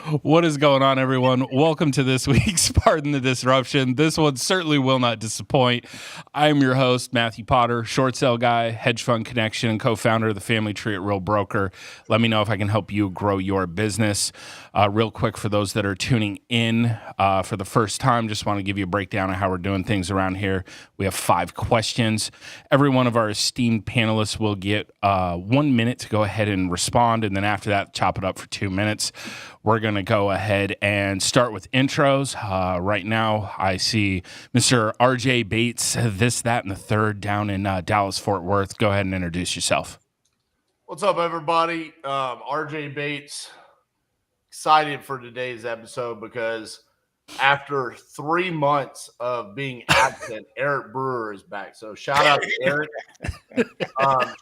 What is going on, everyone? Welcome to this week's Pardon the Disruption. This one certainly will not disappoint. I'm your host, Matthew Potter, short sale guy, hedge fund connection, and co-founder of the Family Tree at Real Broker. Let me know if I can help you grow your business. Real quick, for those that are tuning in for the first time, just want to give you a breakdown of how we're doing things around here. We have 5 questions. Every one of our esteemed panelists will get 1 minute to go ahead and respond, and then after that, chop it up for 2 minutes. We're going to go ahead and start with intros. Right now, I see Mr. RJ Bates, this, that, and the third down in Dallas, Fort Worth. Go ahead and introduce yourself. What's up, everybody? RJ Bates. Excited for today's episode because after 3 months of being absent, Eric Brewer is back. So shout out to Eric.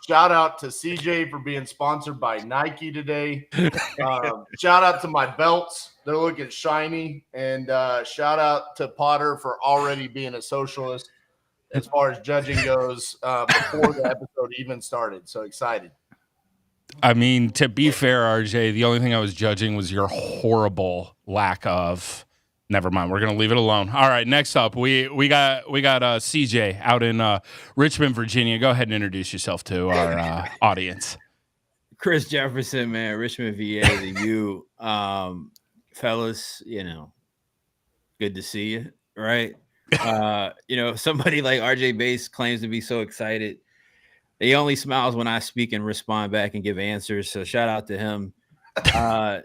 Shout out to CJ for being sponsored by Nike today. Shout out to my belts. They're looking shiny. And shout out to Potter for already being a socialist as far as judging goes before the episode even started. So excited. I mean, to be fair, RJ, the only thing I was judging was your horrible lack of... Never mind. We're going to leave it alone. All right. Next up, we got CJ out in Richmond, Virginia. Go ahead and introduce yourself to our audience. Chris Jefferson, man, Richmond, VA, the U. Fellas, good to see you, right? Somebody like RJ Bates claims to be so excited. He only smiles when I speak and respond back and give answers. So shout out to him.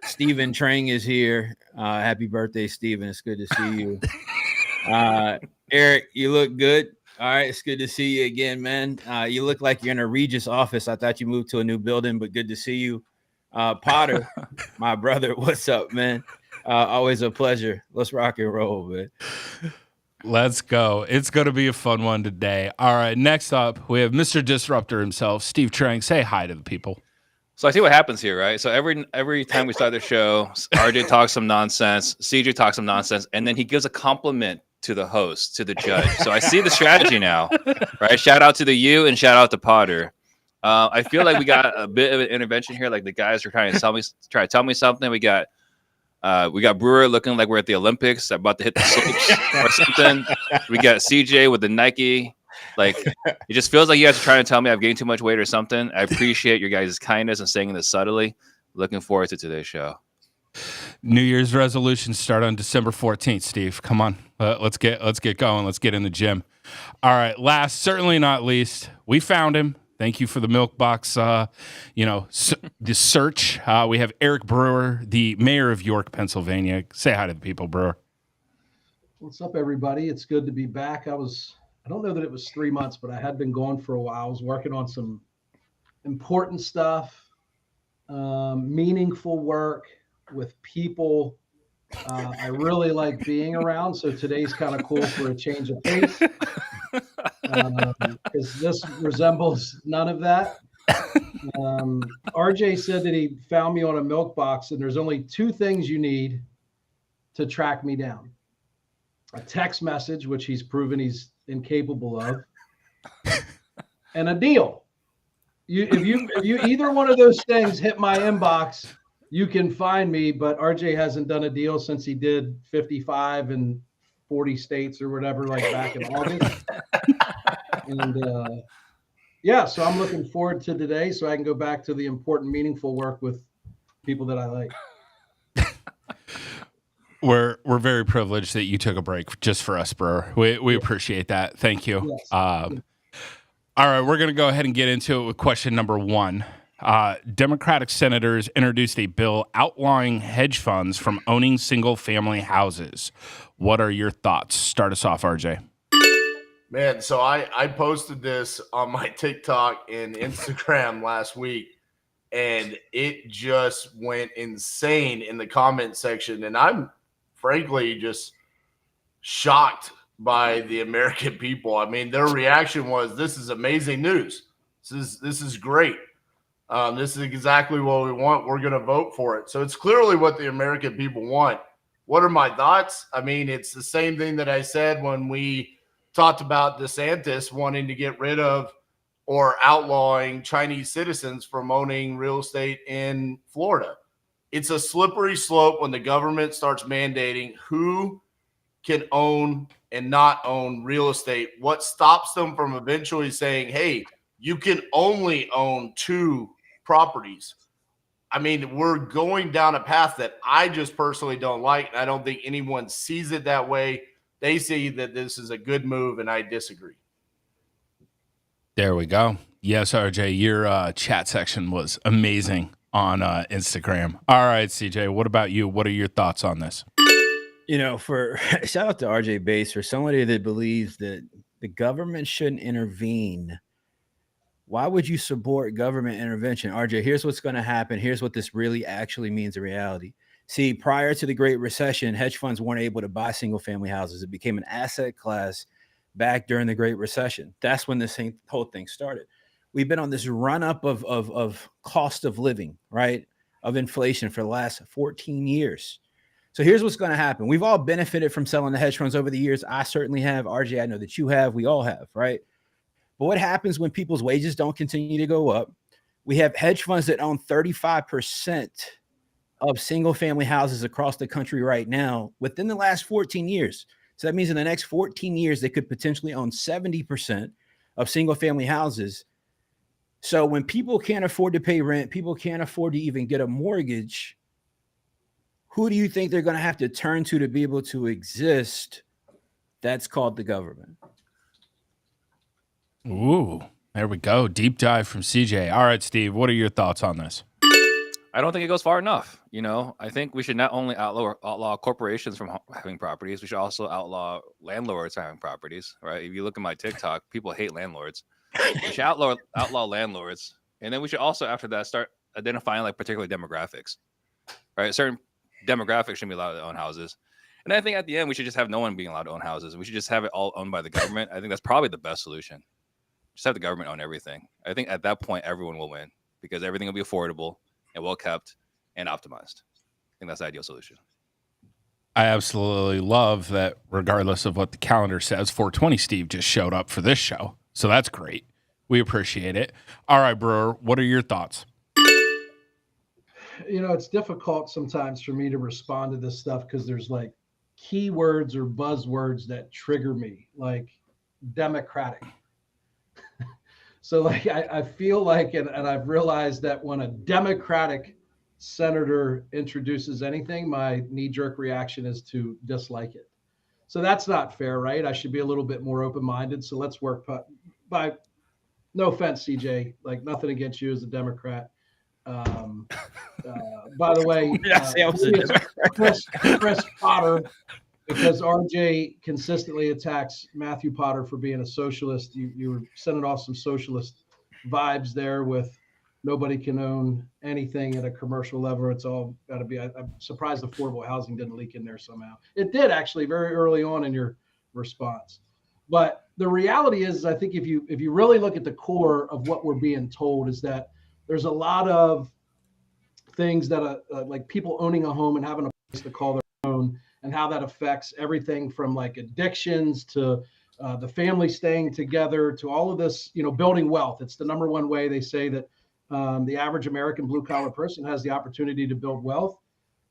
Stephen Trang is here. Happy birthday, Stephen. It's good to see you. Eric, you look good. All right, it's good to see you again, man. You look like you're in a Regis office. I thought you moved to a new building, but good to see you. Potter, my brother, what's up, man? Always a pleasure. Let's rock and roll, man. Let's go. It's going to be a fun one today. All right, next up, we have Mr. Disruptor himself, Steve Trang. Say hi to the people. So I see what happens here, right? So every time we start the show, RJ talks some nonsense, CJ talks some nonsense, and then he gives a compliment to the host, to the judge. So I see the strategy now, right? Shout out to the U and shout out to Potter. I feel like we got a bit of an intervention here. Like the guys are trying to tell me something. We got Brewer looking like we're at the Olympics, about to hit the slopes or something. We got CJ with the Nike. Like, it just feels like you guys are trying to tell me I've gained too much weight or something. I appreciate your guys' kindness and saying this subtly. Looking forward to today's show. New Year's resolutions start on December 14th, Steve. Come on. Let's get going. Let's get in the gym. All right. Last, certainly not least, we found him. Thank you for the milk box, the search. We have Eric Brewer, the mayor of York, Pennsylvania. Say hi to the people, Brewer. What's up, everybody? It's good to be back. I don't know that it was 3 months, but I had been gone for a while. I was working on some important stuff, meaningful work with people I really like being around. So today's kind of cool for a change of pace because this resembles none of that. RJ said that he found me on a milk box, and there's only 2 things you need to track me down. A text message, which he's proven he's incapable of, and a deal. If you either one of those things hit my inbox, you can find me. But RJ hasn't done a deal since he did 55 in 40 states or whatever, like back in August. And so I'm looking forward to today so I can go back to the important, meaningful work with people that I like. We're very privileged that you took a break just for us, Brewer. We appreciate that. Thank you. Yes. All right, we're going to go ahead and get into it with question number 1. Democratic senators introduced a bill outlawing hedge funds from owning single-family houses. What are your thoughts? Start us off, RJ. Man, so I posted this on my TikTok and Instagram last week, and it just went insane in the comment section. And I'm frankly just shocked by the American people. I mean, their reaction was, this is amazing news. This is great. This is exactly what we want. We're going to vote for it. So it's clearly what the American people want. What are my thoughts? I mean, it's the same thing that I said when we talked about DeSantis wanting to get rid of or outlawing Chinese citizens from owning real estate in Florida. it's a slippery slope when the government starts mandating who can own and not own real estate. What stops them from eventually saying, hey, you can only own 2 properties? I mean, we're going down a path that I just personally don't like. And I don't think anyone sees it that way. They see that this is a good move, and I disagree. There we go. Yes, RJ, your chat section was amazing on Instagram. All right, CJ, what about you? What are your thoughts on this? For shout out to RJ Bass, for somebody that believes that the government shouldn't intervene. Why would you support government intervention? RJ, here's what's going to happen. Here's what this really actually means in reality. See, prior to the Great Recession, hedge funds weren't able to buy single family houses. It became an asset class back during the Great Recession. That's when this whole thing started. We've been on this run up of cost of living, right? Of inflation for the last 14 years. So here's what's going to happen. We've all benefited from selling the hedge funds over the years. I certainly have. RJ, I know that you have. We all have, right? But what happens when people's wages don't continue to go up? We have hedge funds that own 35% of single family houses across the country right now within the last 14 years. So that means in the next 14 years, they could potentially own 70% of single family houses. So when people can't afford to pay rent, people can't afford to even get a mortgage, who do you think they're going to have to turn to be able to exist? That's called the government. Ooh, there we go. Deep dive from CJ. All right, Steve, what are your thoughts on this? I don't think it goes far enough. I think we should not only outlaw corporations from having properties, we should also outlaw landlords having properties, right? If you look at my TikTok, people hate landlords. We should outlaw landlords. And then we should also, after that, start identifying like particular demographics, right? Certain demographics shouldn't be allowed to own houses. And I think at the end, we should just have no one being allowed to own houses. We should just have it all owned by the government. I think that's probably the best solution. Just have the government own everything. I think at that point, everyone will win because everything will be affordable and well kept and optimized. I think that's the ideal solution. I absolutely love that regardless of what the calendar says, 420 Steve just showed up for this show. So that's great. We appreciate it. All right, Brewer, what are your thoughts? It's difficult sometimes for me to respond to this stuff because there's like keywords or buzzwords that trigger me, like democratic. So like I feel like, and I've realized that when a Democratic senator introduces anything, my knee-jerk reaction is to dislike it. So that's not fair, right? I should be a little bit more open-minded. So let's work by, no offense, CJ, like nothing against you as a Democrat. By the way, Chris Potter, because RJ consistently attacks Matthew Potter for being a socialist. You were sending off some socialist vibes there with nobody can own anything at a commercial level. It's all got to be. I'm surprised affordable housing didn't leak in there somehow. It did actually very early on in your response. But the reality is, I think if you really look at the core of what we're being told is that there's a lot of things that like people owning a home and having a place to call their own, and how that affects everything from like addictions to the family staying together to all of this, building wealth. It's the number one way they say that the average American blue collar person has the opportunity to build wealth.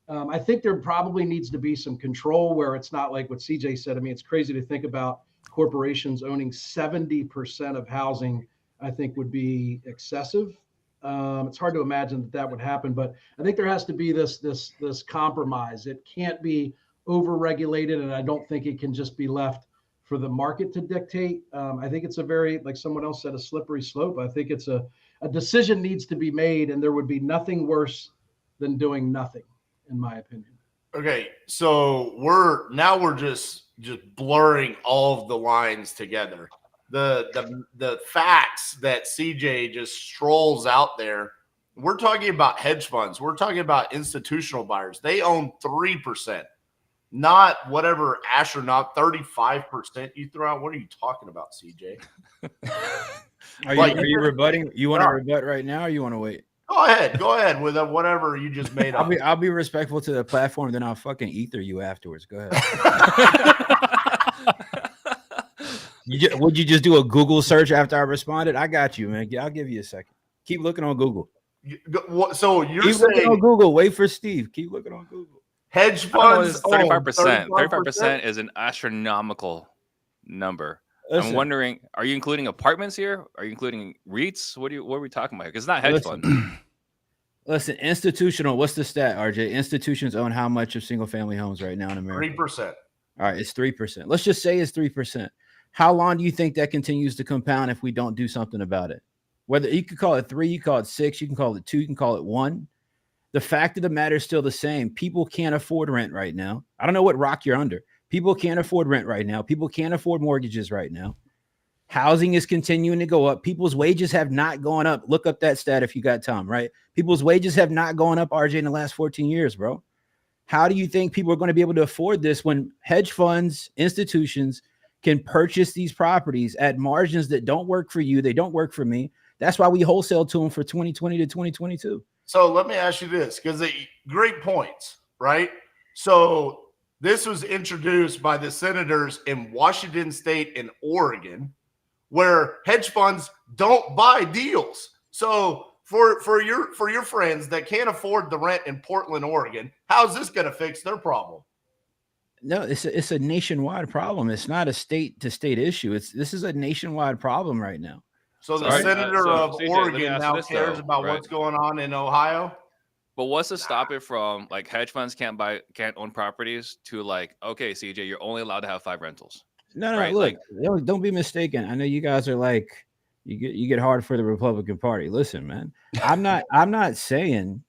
I think there probably needs to be some control where it's not like what CJ said. I mean, it's crazy to think about corporations owning 70% of housing. I think would be excessive. It's hard to imagine that would happen, but I think there has to be this compromise. It can't be overregulated, and I don't think it can just be left for the market to dictate. I think it's a very, like someone else said, a slippery slope. I think it's a decision needs to be made, and there would be nothing worse than doing nothing, in my opinion. Okay, so we're just blurring all of the lines together. The facts that CJ just strolls out there, we're talking about hedge funds. We're talking about institutional buyers. They own 3%, not whatever astronaut 35% you throw out. What are you talking about, CJ? Are you rebutting? You want to rebut right now, or you want to wait? Go ahead with whatever you just made up. I'll be respectful to the platform, then I'll fucking ether you afterwards. Go ahead. Would you just do a Google search after I responded? I got you, man. I'll give you a second. Keep looking on Google. So you're Keep looking on saying Google. Wait for Steve. Keep looking on Google. hedge I don't know, funds it's 35%. 35%? 35% is an astronomical number. Listen, I'm wondering, are you including apartments here? Are you including REITs? What are we talking about? Because it's not hedge Listen. funds. Listen, institutional. What's the stat, RJ? Institutions own how much of single-family homes right now in America? 3%. All right, it's 3%. Let's just say it's 3%. How long do you think that continues to compound if we don't do something about it? Whether you could call it 3, you call it 6, you can call it 2, you can call it 1. The fact of the matter is still the same. People can't afford rent right now. I don't know what rock you're under. People can't afford rent right now. People can't afford mortgages right now. Housing is continuing to go up. People's wages have not gone up. Look up that stat if you got time, right? People's wages have not gone up, RJ, in the last 14 years, bro. How do you think people are going to be able to afford this when hedge funds, institutions can purchase these properties at margins that don't work for you? They don't work for me. That's why we wholesale to them for 2020 to 2022. So let me ask you this, because great points, right? So this was introduced by the senators in Washington State and Oregon, where hedge funds don't buy deals. So for your friends that can't afford the rent in Portland, Oregon, how's this going to fix their problem? No, it's a nationwide problem. It's not a state to state issue. This is a nationwide problem right now. So the senator of Oregon now cares about what's going on in Ohio. But what's to stop it from like hedge funds can't own properties to like, okay, CJ, you're only allowed to have 5 rentals. No, right? Look, like, don't be mistaken. I know you guys are like, you get hard for the Republican Party. Listen, man, I'm not saying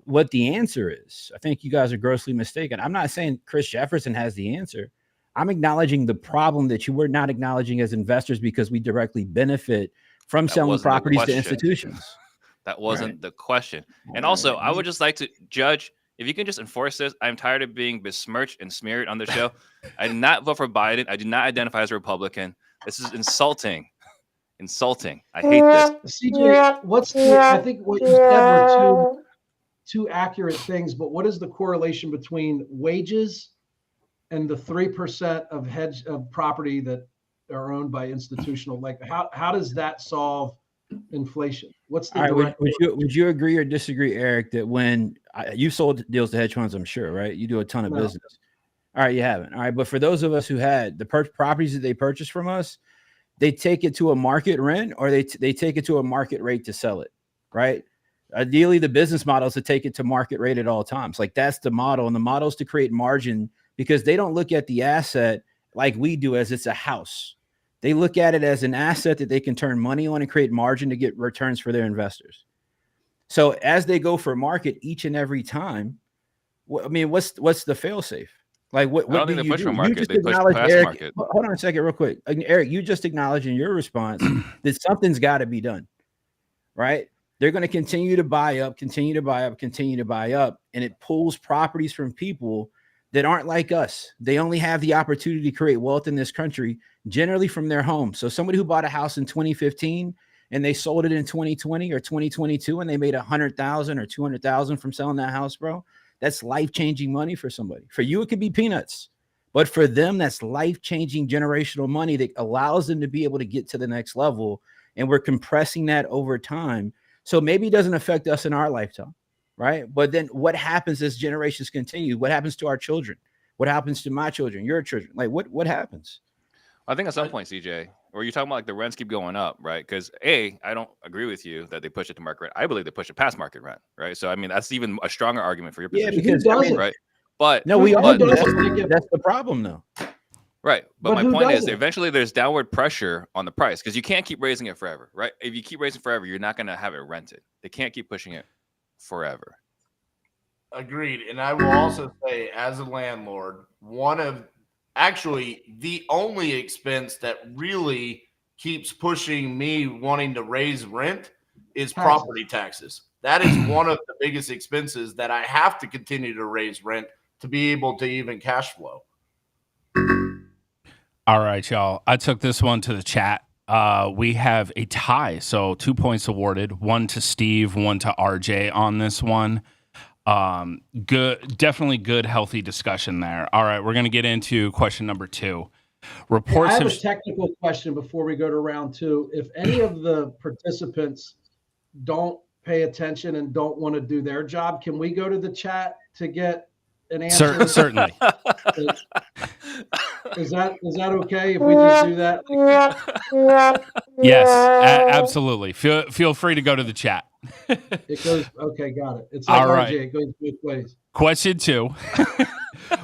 what the answer is. I think you guys are grossly mistaken. I'm not saying Chris Jefferson has the answer. I'm acknowledging the problem that you were not acknowledging as investors because we directly benefit from selling properties to institutions. That wasn't the question. And also, I would just like to judge, if you can just enforce this. I'm tired of being besmirched and smeared on the show. I did not vote for Biden. I do not identify as a Republican. This is insulting. Insulting. I hate this. CJ, I think what you said were two accurate things, but what is the correlation between wages and the 3% of property that are owned by institutional? Like how does that solve inflation? What's the direct? Would you agree or disagree, Eric, that when you sold deals to hedge funds, I'm sure, right? You do a ton of business. All right, you haven't. All right, but for those of us who had the properties that they purchased from us, they take it to a market rent or they take it to a market rate to sell it, right? Ideally, the business model is to take it to market rate at all times. Like that's the model, and the model is to create margin because they don't look at the asset like we do as it's a house. They look at it as an asset that they can turn money on and create margin to get returns for their investors. So as they go for market each and every time, I mean, what's the fail safe? Like what I don't think they push for market. They push past Eric, market. Hold on a second, real quick. Eric, you just acknowledged in your response that something's got to be done, right? They're going to continue to buy up, continue to buy up, continue to buy up, and it pulls properties from people that aren't like us. They only have the opportunity to create wealth in this country, generally from their home. So somebody who bought a house in 2015 and they sold it in 2020 or 2022 and they made $100,000 or $200,000 from selling that house, bro, that's life-changing money for somebody. For you, it could be peanuts. But for them, that's life-changing generational money that allows them to be able to get to the next level. And we're compressing that over time. So maybe it doesn't affect us in our lifetime, right? But then what happens as generations continue? What happens to our children? What happens to my children, your children? Like what happens? I think at some point, CJ, or you're talking about like the rents keep going up, right? Because I don't agree with you that they push it to market rent. I believe they push it past market rent, right? So I mean, that's even a stronger argument for your position. Yeah, because right? But no, we all do. That's the problem, though. Right. But my point is eventually there's downward pressure on the price because you can't keep raising it forever, right? If you keep raising forever, you're not going to have it rented. They can't keep pushing it forever. Agreed. And I will also say, as a landlord, the only expense that really keeps pushing me wanting to raise rent is property taxes. That is one of the biggest expenses that I have to continue to raise rent to be able to even cash flow. All right, y'all. I took this one to the chat. We have a tie, so 2 points awarded. 1 to Steve, 1 to RJ on this one. Definitely good, healthy discussion there. All right, we're going to get into question number 2. Reports. I have a technical question before we go to round 2. If any of the participants don't pay attention and don't want to do their job, can we go to the chat to get an answer? Certainly. Is that okay if we just do that? Yes, absolutely. Feel free to go to the chat. It goes, okay, got it. It's like All RJ, right. it goes both ways. Question 2.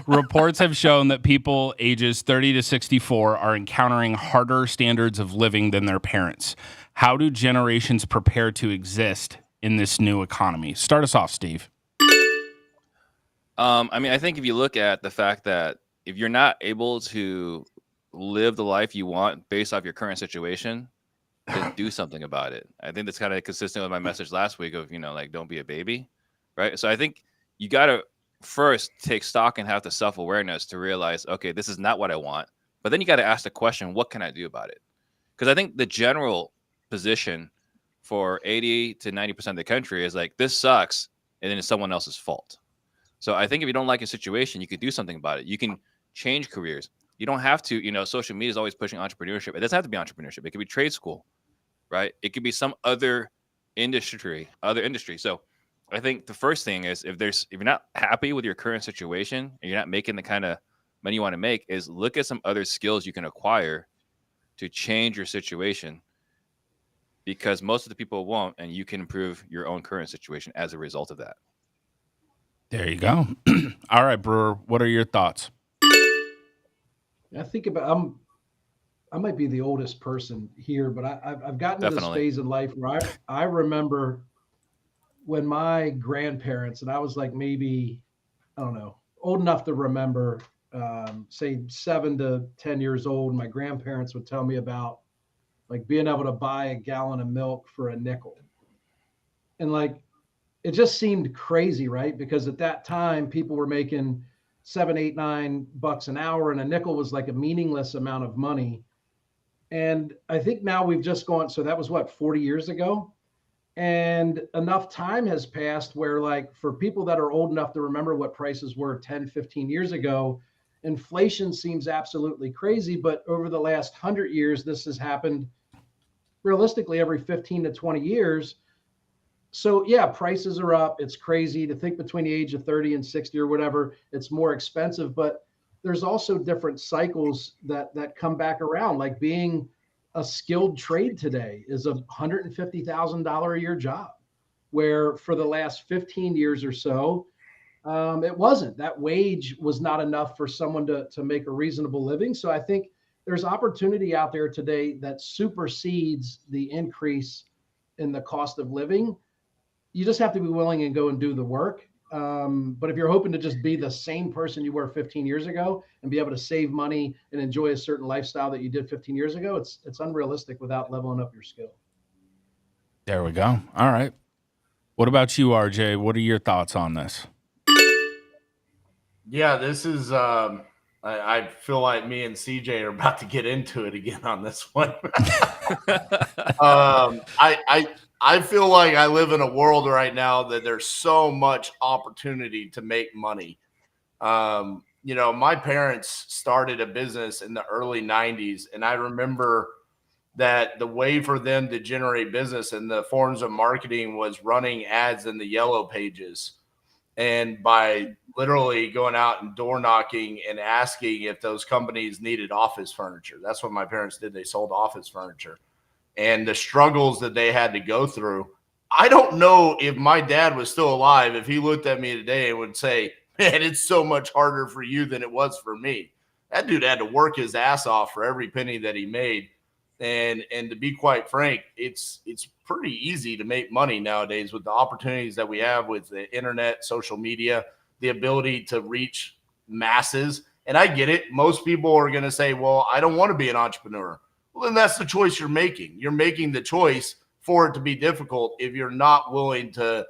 Reports have shown that people ages 30 to 64 are encountering harder standards of living than their parents. How do generations prepare to exist in this new economy? Start us off, Steve. I mean, I think if you look at the fact that if you're not able to live the life you want based off your current situation, then do something about it. I think that's kind of consistent with my message last week of, like, don't be a baby, right? So I think you got to first take stock and have the self-awareness to realize, okay, this is not what I want. But then you got to ask the question, what can I do about it? Because I think the general position for 80 to 90% of the country is like, this sucks, and then it's someone else's fault. So I think if you don't like a situation, you could do something about it. You can change careers. You don't have to, social media is always pushing entrepreneurship. It doesn't have to be entrepreneurship. It could be trade school, right? It could be some other industry. So I think the first thing is if you're not happy with your current situation and you're not making the kind of money you want to make, is look at some other skills you can acquire to change your situation, because most of the people won't, and you can improve your own current situation as a result of that. There you go. All right, Brewer, what are your thoughts? I think about I might be the oldest person here, but I've gotten to this phase in life where I remember when my grandparents, and I was like maybe, I don't know, old enough to remember, say 7 to 10 years old, my grandparents would tell me about like being able to buy a gallon of milk for a nickel. And like, it just seemed crazy, right? Because at that time, people were making $7, $8, $9 an hour, and a nickel was like a meaningless amount of money. And I think now we've just gone, so that was what, 40 years ago? And enough time has passed where, like, for people that are old enough to remember what prices were 10, 15 years ago, inflation seems absolutely crazy. But over the last 100 years, this has happened realistically every 15 to 20 years. So yeah, prices are up. It's crazy to think between the age of 30 and 60 or whatever, it's more expensive, but there's also different cycles that come back around. Like being a skilled trade today is a $150,000 a year job, where for the last 15 years or so, it wasn't. That wage was not enough for someone to make a reasonable living. So I think there's opportunity out there today that supersedes the increase in the cost of living. You just have to be willing and go and do the work. But if you're hoping to just be the same person you were 15 years ago and be able to save money and enjoy a certain lifestyle that you did 15 years ago, it's unrealistic without leveling up your skill. There we go. All right. What about you, RJ? What are your thoughts on this? Yeah, this is I feel like me and CJ are about to get into it again on this one. I feel like I live in a world right now that there's so much opportunity to make money. My parents started a business in the early 90s, and I remember that the way for them to generate business and the forms of marketing was running ads in the yellow pages. And by literally going out and door knocking and asking if those companies needed office furniture. That's what my parents did. They sold office furniture. And the struggles that they had to go through. I don't know if my dad was still alive, if he looked at me today and would say, man, it's so much harder for you than it was for me. That dude had to work his ass off for every penny that he made. And to be quite frank, it's pretty easy to make money nowadays with the opportunities that we have with the internet, social media, the ability to reach masses. And I get it. Most people are going to say, well, I don't want to be an entrepreneur. Well, then that's the choice you're making. You're making the choice for it to be difficult if you're not willing to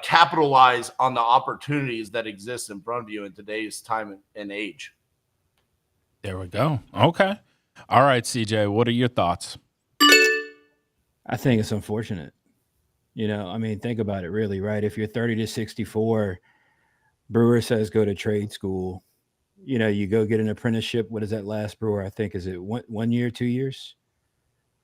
capitalize on the opportunities that exist in front of you in today's time and age. There we go. Okay. All right, CJ, what are your thoughts? I think it's unfortunate. I mean, think about it really, right? If you're 30 to 64, Brewer says go to trade school. You go get an apprenticeship. What does that last, Brewer? I think, is it 1 year, 2 years?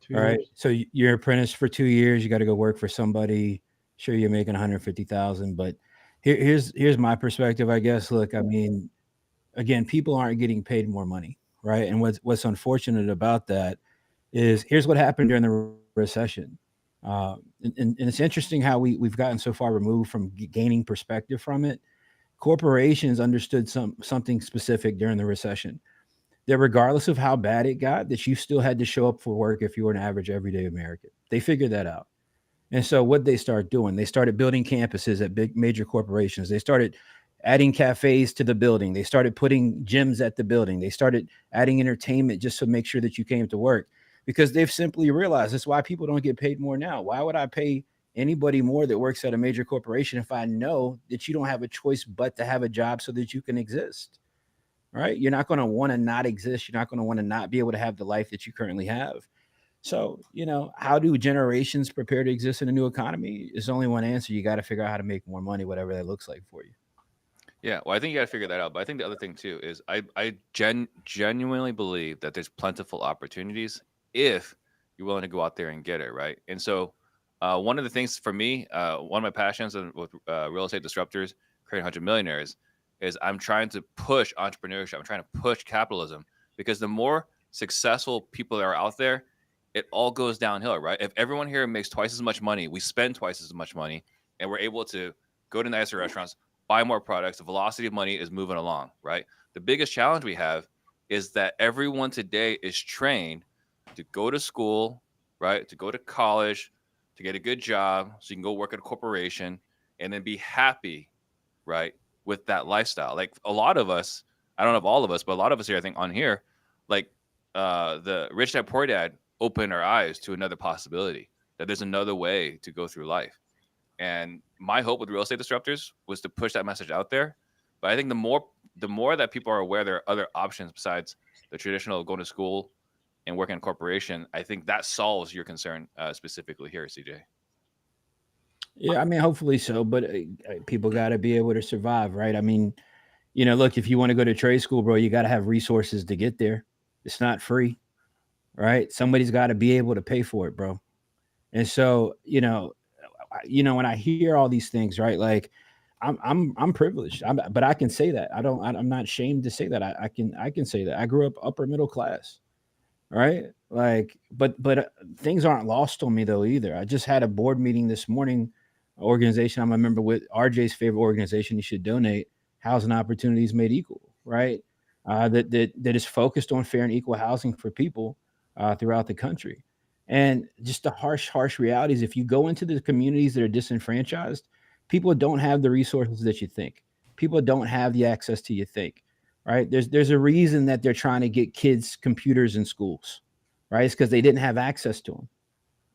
2 All right. years. So you're apprentice for 2 years. You got to go work for somebody. Sure, you're making 150,000, but here's my perspective, I guess. Look, I mean, again, people aren't getting paid more money, right? And what's unfortunate about that is here's what happened during the recession. And it's interesting how we've gotten so far removed from gaining perspective from it. Corporations understood something specific during the recession, that regardless of how bad it got, that you still had to show up for work if you were an average everyday American. They figured that out. And so what they started doing, they started building campuses at big major corporations. They started adding cafes to the building. They started putting gyms at the building. They started adding entertainment just to make sure that you came to work, because they've simply realized that's why people don't get paid more now. Why would I pay anybody more that works at a major corporation if I know that you don't have a choice but to have a job so that you can exist? Right? You're not going to want to not exist. You're not going to want to not be able to have the life that you currently have. So, how do generations prepare to exist in a new economy? There's only one answer. You got to figure out how to make more money, whatever that looks like for you. Yeah, well, I think you got to figure that out. But I think the other thing too is I genuinely believe that there's plentiful opportunities if you're willing to go out there and get it, right? And so, one of the things for me, one of my passions with real estate disruptors, creating 100 millionaires, is I'm trying to push entrepreneurship. I'm trying to push capitalism, because the more successful people that are out there, it all goes downhill, right? If everyone here makes twice as much money, we spend twice as much money, and we're able to go to nicer restaurants, buy more products, the velocity of money is moving along, right? The biggest challenge we have is that everyone today is trained to go to school, right? To go to college, to get a good job, so you can go work at a corporation and then be happy, right? With that lifestyle. Like a lot of us, I don't know if all of us, but a lot of us here, I think on here, like the Rich Dad Poor Dad opened our eyes to another possibility, that there's another way to go through life. And my hope with real estate disruptors was to push that message out there. But I think the more that people are aware there are other options besides the traditional going to school and working in a corporation, I think that solves your concern specifically here, CJ. Yeah, I mean, hopefully so. But people got to be able to survive, right? I mean, look, if you want to go to trade school, bro, you got to have resources to get there. It's not free, right? Somebody's got to be able to pay for it, bro. And so, when I hear all these things, right? Like, I'm privileged, but I can say that. I'm not ashamed to say that. I can say that I grew up upper middle class, right? Like, but things aren't lost on me though either. I just had a board meeting this morning, organization I'm a member with, RJ's favorite organization. You should donate. Housing Opportunities Made Equal, right? That is focused on fair and equal housing for people throughout the country. And just the harsh realities, if you go into the communities that are disenfranchised, people don't have the resources that you think. People don't have the access to you think, right? There's a reason that they're trying to get kids computers in schools, right? It's because they didn't have access to them,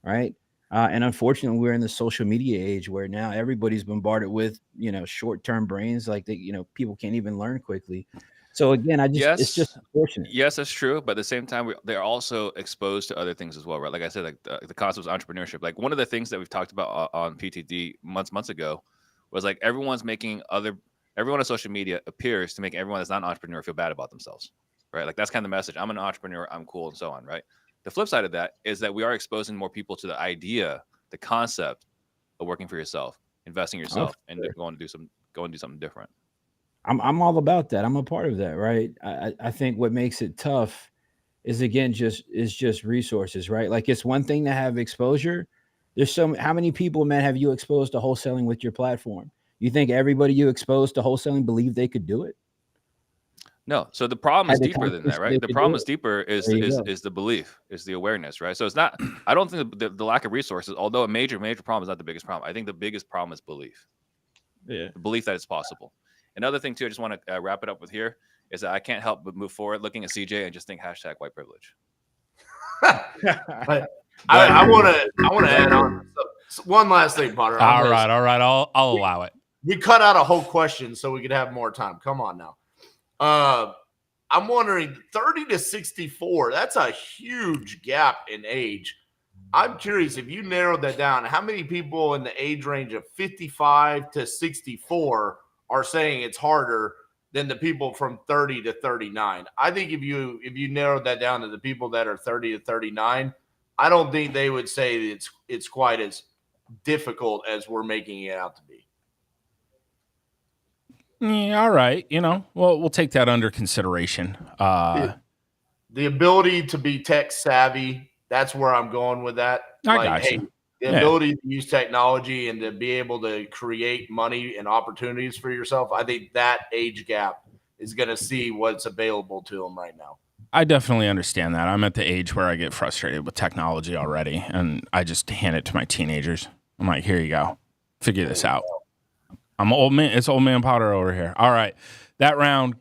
right? And unfortunately, we're in the social media age where now everybody's bombarded with, short-term brains, like people can't even learn quickly. So again, it's just unfortunate. Yes, that's true. But at the same time, they're also exposed to other things as well, right? Like I said, like the concept of entrepreneurship. Like one of the things that we've talked about on PTD months ago was like everyone on social media appears to make everyone that's not an entrepreneur feel bad about themselves, right? Like that's kind of the message. I'm an entrepreneur, I'm cool, and so on, right? The flip side of that is that we are exposing more people to the idea, the concept of working for yourself, investing in yourself, and going to do something different. I'm all about that. I'm a part of that, right? I think what makes it tough is again just resources, right? Like it's one thing to have exposure. How many people, man, have you exposed to wholesaling with your platform? You think everybody you exposed to wholesaling believed they could do it? No. So the problem is deeper than that, right? The problem is deeper is the belief, is the awareness, right? So it's not, I don't think the lack of resources, although a major problem is not the biggest problem. I think the biggest problem is belief. Yeah. The belief that it's possible. Another thing too, I just want to wrap it up with here is that I can't help but move forward looking at CJ and just think hashtag white privilege. I want to add on one last thing, Potter. All right. I'll allow it. We cut out a whole question so we could have more time. Come on now. I'm wondering 30 to 64, that's a huge gap in age. I'm curious if you narrowed that down, how many people in the age range of 55 to 64 are saying it's harder than the people from 30 to 39? I think if you narrowed that down to the people that are 30 to 39, I don't think they would say it's quite as difficult as we're making it out to be. Yeah, all right. We'll take that under consideration. The ability to be tech savvy, that's where I'm going with that. I got you. The ability to use technology and to be able to create money and opportunities for yourself, I think that age gap is going to see what's available to them right now. I definitely understand that. I'm at the age where I get frustrated with technology already, and I just hand it to my teenagers. I'm like, here you go. Figure this out. I'm old man. It's old man Potter over here. All right. That round,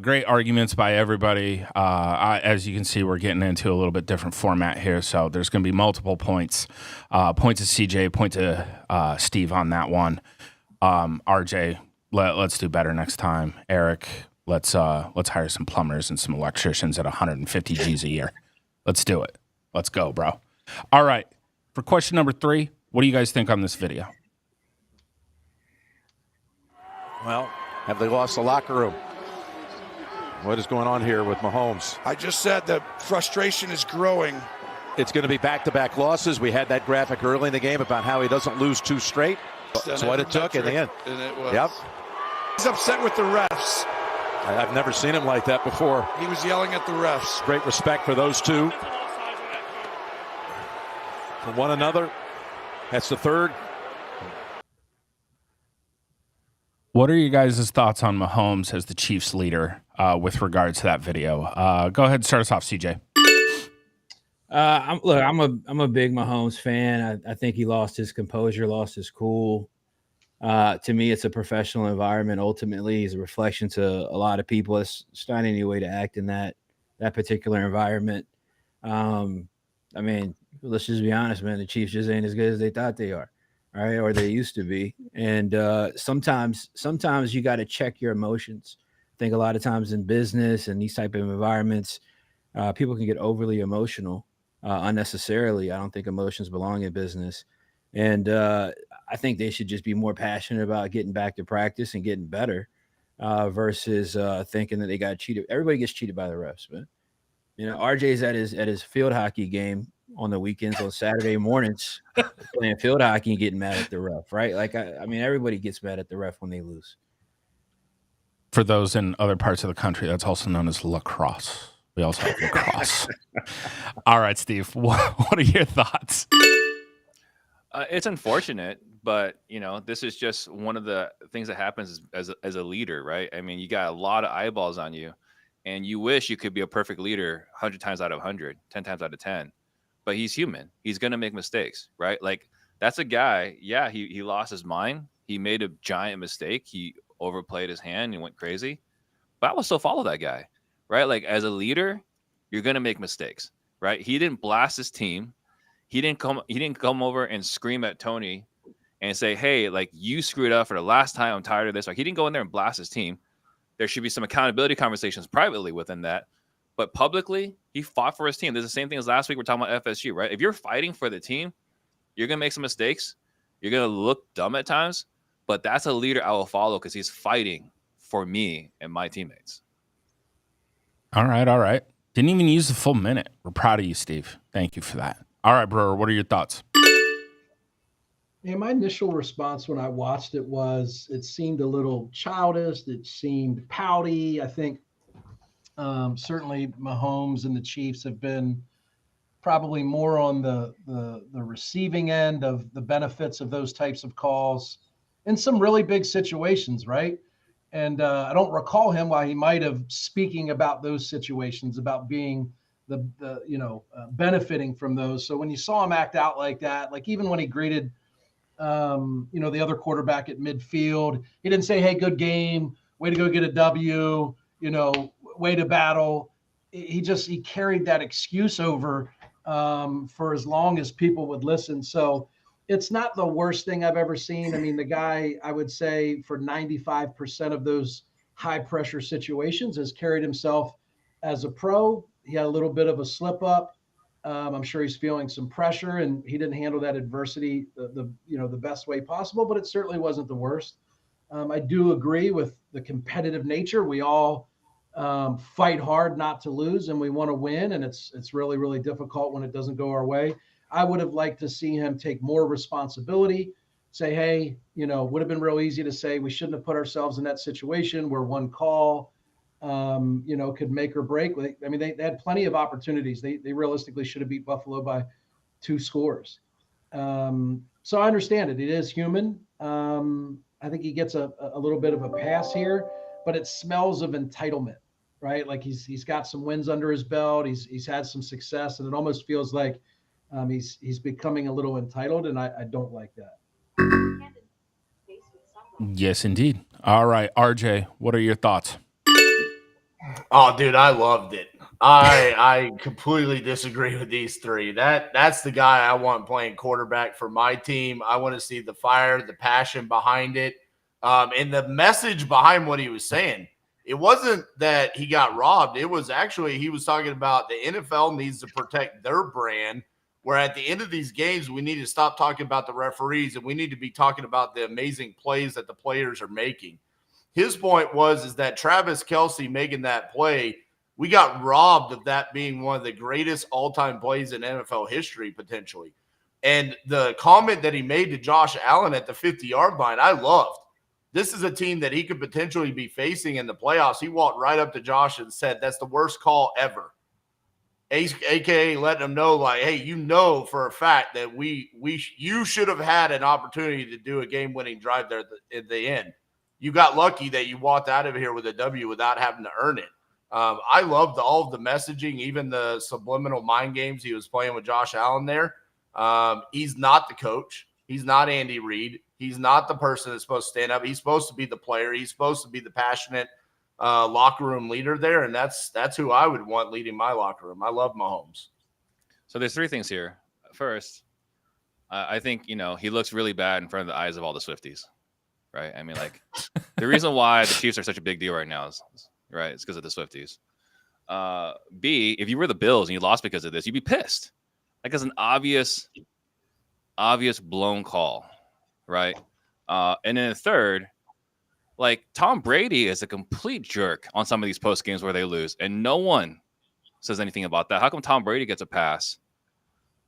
great arguments by everybody. As you can see, we're getting into a little bit different format here. So there's going to be multiple points. Point to CJ, point to Steve on that one. RJ, let's do better next time. Eric, let's hire some plumbers and some electricians at 150 G's a year. Let's do it. Let's go, bro. All right. For question number 3, what do you guys think on this video? Well, have they lost the locker room? What is going on here with Mahomes? I just said the frustration is growing. It's going to be back-to-back losses. We had that graphic early in the game about how he doesn't lose 2 straight. That's what it took in the end. And it was. Yep. He's upset with the refs. I've never seen him like that before. He was yelling at the refs. Great respect for those two. For one another. That's the third. What are you guys' thoughts on Mahomes as the Chiefs leader with regards to that video? Go ahead and start us off, CJ. I'm a big Mahomes fan. I think he lost his composure, lost his cool. To me, it's a professional environment. Ultimately, he's a reflection to a lot of people. It's not any way to act in that particular environment. I mean, let's just be honest, man. The Chiefs just ain't as good as they thought they are. All right, or they used to be. And sometimes you got to check your emotions. I think a lot of times in business and these type of environments, people can get overly emotional unnecessarily. I don't think emotions belong in business. And I think they should just be more passionate about getting back to practice and getting better versus thinking that they got cheated. Everybody gets cheated by the refs, man. RJ's at his field hockey game on the weekends, on Saturday mornings, playing field hockey and getting mad at the ref, right? Like, I mean, everybody gets mad at the ref when they lose. For those in other parts of the country, that's also known as lacrosse. We also have lacrosse. All right, Steve, what are your thoughts? It's unfortunate, but this is just one of the things that happens as a leader, right? I mean, you got a lot of eyeballs on you, and you wish you could be a perfect leader 100 times out of 100, 10 times out of 10. But he's human. He's going to make mistakes, right? Like, that's a guy. Yeah, he lost his mind. He made a giant mistake. He overplayed his hand and went crazy. But I will still follow that guy, right? Like, as a leader, you're going to make mistakes, right? He didn't blast his team. He didn't come over and scream at Tony and say, hey, like, you screwed up for the last time. I'm tired of this. Like, he didn't go in there and blast his team. There should be some accountability conversations privately within that. But publicly, he fought for his team. There's the same thing as last week. We're talking about FSU, right? If you're fighting for the team, you're going to make some mistakes. You're going to look dumb at times. But that's a leader I will follow because he's fighting for me and my teammates. All right. Didn't even use the full minute. We're proud of you, Steve. Thank you for that. All right, Brewer, what are your thoughts? Yeah, my initial response when I watched it was it seemed a little childish. It seemed pouty. I think certainly Mahomes and the Chiefs have been probably more on the receiving end of the benefits of those types of calls in some really big situations, right? And I don't recall him while he might have speaking about those situations, about being benefiting from those. So when you saw him act out like that, like even when he greeted, the other quarterback at midfield, he didn't say, hey, good game, way to go get a W, way to battle. He carried that excuse over for as long as people would listen. So it's not the worst thing I've ever seen. I mean, the guy, I would say for 95% of those high pressure situations has carried himself as a pro. He had a little bit of a slip up. I'm sure he's feeling some pressure, and he didn't handle that adversity the best way possible, but it certainly wasn't the worst. I do agree with the competitive nature. We all fight hard not to lose, and we want to win, and it's really, really difficult when it doesn't go our way. I would have liked to see him take more responsibility, say, hey, would have been real easy to say we shouldn't have put ourselves in that situation where one call, could make or break. I mean, they had plenty of opportunities. They realistically should have beat Buffalo by 2 scores. So I understand it. It is human. I think he gets a little bit of a pass here, but it smells of entitlement, right? Like he's got some wins under his belt. He's had some success, and it almost feels like he's becoming a little entitled, and I don't like that. Yes, indeed. All right, RJ, what are your thoughts? Oh, dude, I loved it. I completely disagree with these three. That's the guy I want playing quarterback for my team. I want to see the fire, the passion behind it, and the message behind what he was saying. It wasn't that he got robbed. It was actually he was talking about the NFL needs to protect their brand, where at the end of these games, we need to stop talking about the referees and we need to be talking about the amazing plays that the players are making. His point is that Travis Kelce making that play, we got robbed of that being one of the greatest all-time plays in NFL history, potentially. And the comment that he made to Josh Allen at the 50-yard line, I loved. This is a team that he could potentially be facing in the playoffs. He walked right up to Josh and said, that's the worst call ever. AKA letting them know, like, hey, for a fact that you should have had an opportunity to do a game-winning drive there at the end. You got lucky that you walked out of here with a W without having to earn it. I loved all of the messaging, even the subliminal mind games he was playing with Josh Allen there. He's not the coach. He's not Andy Reid. He's not the person that's supposed to stand up. He's supposed to be the player. He's supposed to be the passionate locker room leader there, and that's who I would want leading my locker room. I love Mahomes. So there's 3 things here. First, I think, he looks really bad in front of the eyes of all the Swifties. Right. I mean, like the reason why the Chiefs are such a big deal right now is right. It's because of the Swifties. B, if you were the Bills and you lost because of this, you'd be pissed. Like it's an obvious blown call. Right. And then third, like Tom Brady is a complete jerk on some of these post games where they lose and no one says anything about that. How come Tom Brady gets a pass?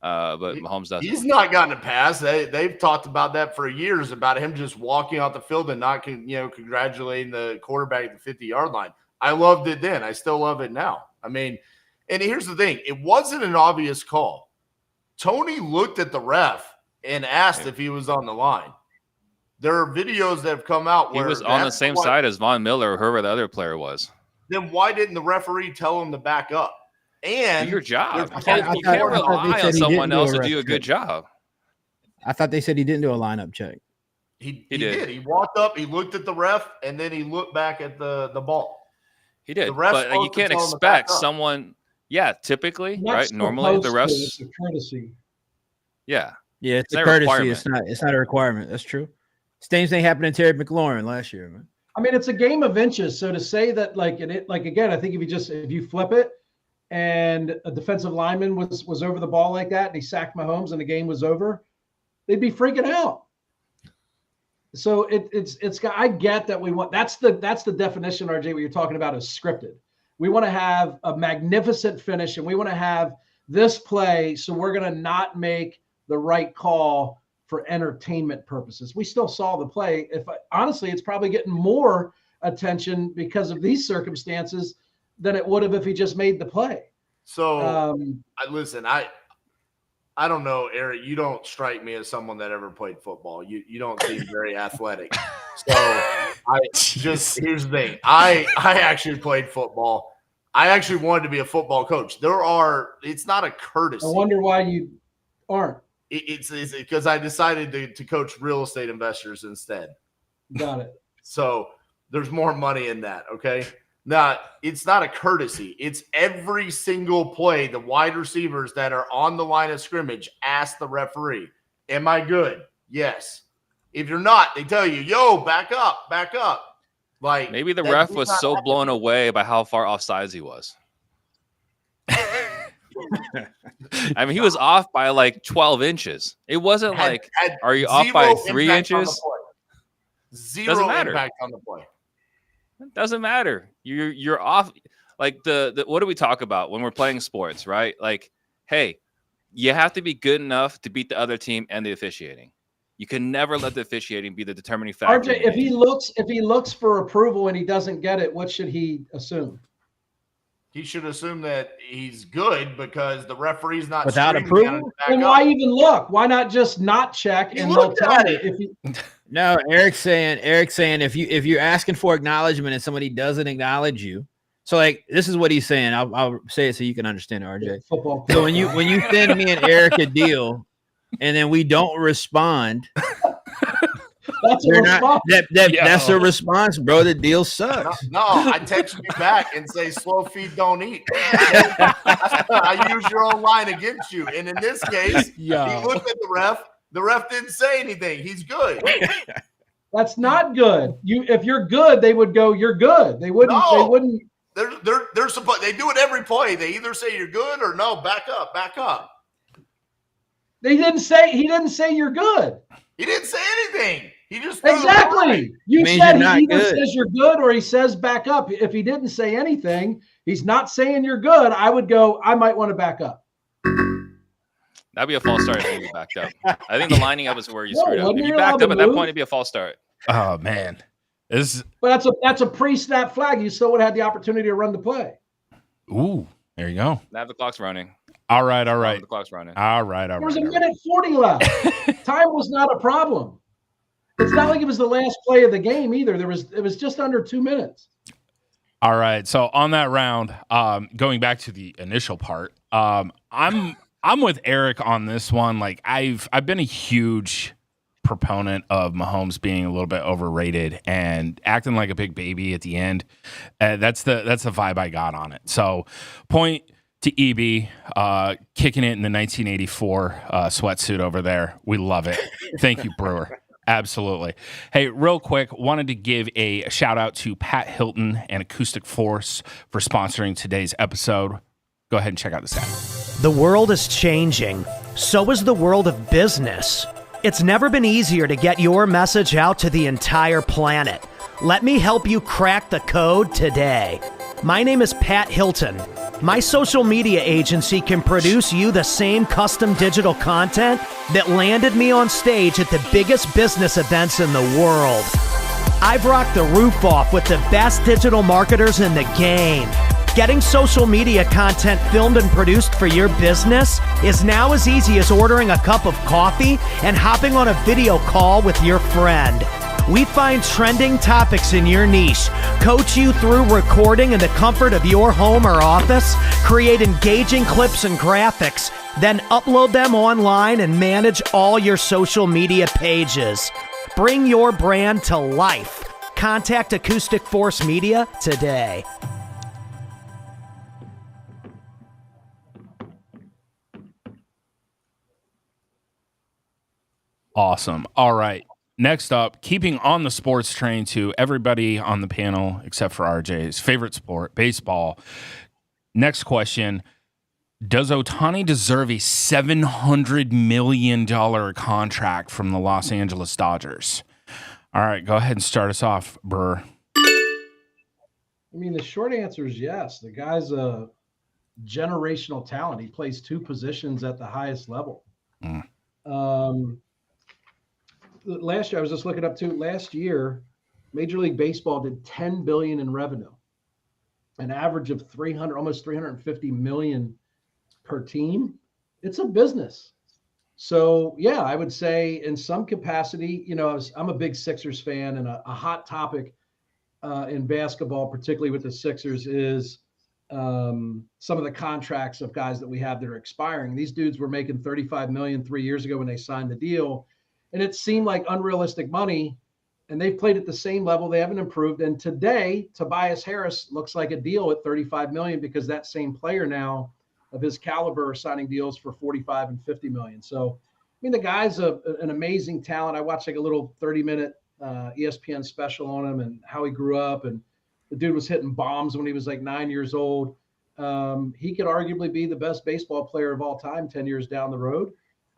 But Mahomes doesn't. He's not gotten a pass. They've talked about that for years, about him just walking off the field and not, congratulating the quarterback at the 50-yard line. I loved it then. I still love it now. I mean, and here's the thing. It wasn't an obvious call. Tony looked at the ref and asked if he was on the line. There are videos that have come out where he was on the same side as Von Miller or whoever the other player was. Then why didn't the referee tell him to back up? And do your job. You can't rely on someone else to do a good job. I thought they said he didn't do a lineup check. He did. He walked up, he looked at the ref, and then he looked back at the ball. He did. But you can't expect someone, typically, right? Normally the refs. It's a courtesy. Yeah. Yeah, it's a courtesy. It's not a requirement. That's true. Same thing happened to Terry McLaurin last year, man. I mean, it's a game of inches. So to say that, again, I think if you flip it, and a defensive lineman was over the ball like that, and he sacked Mahomes, and the game was over, they'd be freaking out. So I get that we want that's the definition, RJ, what you're talking about is scripted. We want to have a magnificent finish, and we want to have this play, so we're going to not make the right call for entertainment purposes. We still saw the play. Honestly, it's probably getting more attention because of these circumstances than it would have if he just made the play. So listen, I don't know, Eric, you don't strike me as someone that ever played football. You don't seem very athletic. So here's the thing. I actually played football. I actually wanted to be a football coach. It's not a courtesy. I wonder why you aren't. It's because I decided to coach real estate investors instead. Got it. So there's more money in that. Okay. Now, it's not a courtesy. It's every single play. The wide receivers that are on the line of scrimmage ask the referee, am I good? Yes. If you're not, they tell you, yo, back up, back up. Like maybe the ref was so blown away by how far offsides he was. I mean, he was off by like 12 inches. It wasn't are you off by 3 inches? Zero impact on the play. It doesn't matter. You're off. Like the what do we talk about when we're playing sports, right? Like, hey, you have to be good enough to beat the other team and the officiating. You can never let the officiating be the determining factor. RJ, if he looks for approval and he doesn't get it, what should he assume? He should assume that he's good because the referee's not without approval. And why even look? Why not just not check and they'll tell me if you? No, Eric's saying if you're asking for acknowledgement and somebody doesn't acknowledge you, so like this is what he's saying. I'll say it so you can understand, RJ. Football. So when you send me and Eric a deal, and then we don't respond, that's a response. That's a response, bro. The deal sucks. No, I text you back and say slow feed don't eat. I use your own line against you. And in this case, he looked at the ref. The ref didn't say anything. He's good. That's not good. If you're good, they would go, you're good. They wouldn't. No. They wouldn't. They're supposed. They do it every play. They either say you're good or no, back up, back up. He didn't say you're good. He didn't say anything. He just exactly. You said he either good. says you're good or he says back up. If he didn't say anything, he's not saying you're good. I would go, I might want to back up. That'd be a false start if you backed up. I think the lining up is where you screwed up. If you you're backed allowed up to at that move. point, it'd be a false start. Oh man, But that's a pre-snap flag. You still would have had the opportunity to run the play. Ooh, there you go. Now the clock's running. All right. The clock's running. All right. There was a minute 40 left. Time was not a problem. It's not like it was the last play of the game either. It was just under 2 minutes. All right. So on that round, going back to the initial part, I'm with Eric on this one. Like I've been a huge proponent of Mahomes being a little bit overrated and acting like a big baby at the end. That's the vibe I got on it. So point to EB kicking it in the 1984 sweatsuit over there. We love it. Thank you, Brewer. Absolutely. Hey, real quick, wanted to give a shout out to Pat Hilton and Acoustic Force for sponsoring today's episode. Go ahead and check out this ad. The world is changing. So is the world of business. It's never been easier to get your message out to the entire planet. Let me help you crack the code today. My name is Pat Hilton. My social media agency can produce you the same custom digital content that landed me on stage at the biggest business events in the world. I've rocked the roof off with the best digital marketers in the game. Getting social media content filmed and produced for your business is now as easy as ordering a cup of coffee and hopping on a video call with your friend. We find trending topics in your niche, coach you through recording in the comfort of your home or office, create engaging clips and graphics, then upload them online and manage all your social media pages. Bring your brand to life. Contact Acoustic Force Media today. Awesome. All right. Next up, keeping on the sports train to everybody on the panel except for RJ's favorite sport, baseball. Next question. Does Ohtani deserve a $700 million contract from the Los Angeles Dodgers? All right, go ahead and start us off, Brewer. I mean, the short answer is yes. The guy's a generational talent. He plays two positions at the highest level. Last year, I was just looking up too. Last year, Major League Baseball did $10 billion in revenue, an average of almost $350 million per team. It's a business. So yeah, I would say in some capacity, I'm a big Sixers fan, and a hot topic in basketball, particularly with the Sixers, is some of the contracts of guys that we have that are expiring. These dudes were making $35 million 3 years ago when they signed the deal. And it seemed like unrealistic money, and they've played at the same level. They haven't improved. And today, Tobias Harris looks like a deal at $35 million because that same player now of his caliber are signing deals for $45 and $50 million. So, I mean, the guy's an amazing talent. I watched like a little 30-minute ESPN special on him and how he grew up. And the dude was hitting bombs when he was like 9 years old. He could arguably be the best baseball player of all time 10 years down the road.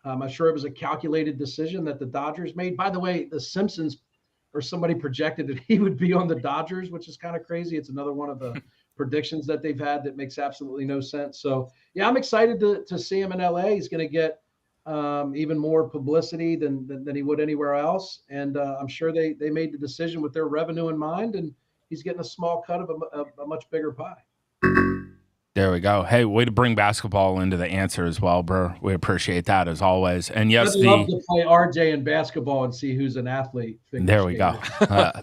I'm sure it was a calculated decision that the Dodgers made. By the way, the Simpsons or somebody projected that he would be on the Dodgers, which is kind of crazy. It's another one of the predictions that they've had that makes absolutely no sense. So yeah, I'm excited to see him in LA. He's going to get even more publicity than he would anywhere else. And I'm sure they made the decision with their revenue in mind, and he's getting a small cut of a much bigger pie. There we go. Hey, way to bring basketball into the answer as well, bro. We appreciate that as always. And yes, I'd love to play RJ in basketball and see who's an athlete. There we go.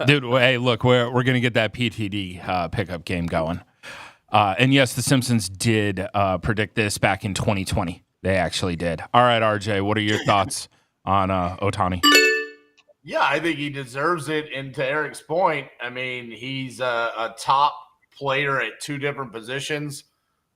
Dude, hey, look, we're going to get that PTD pickup game going. And yes, the Simpsons did predict this back in 2020. They actually did. All right, RJ, what are your thoughts on Ohtani? Yeah, I think he deserves it. And to Eric's point, I mean, he's a top player at two different positions.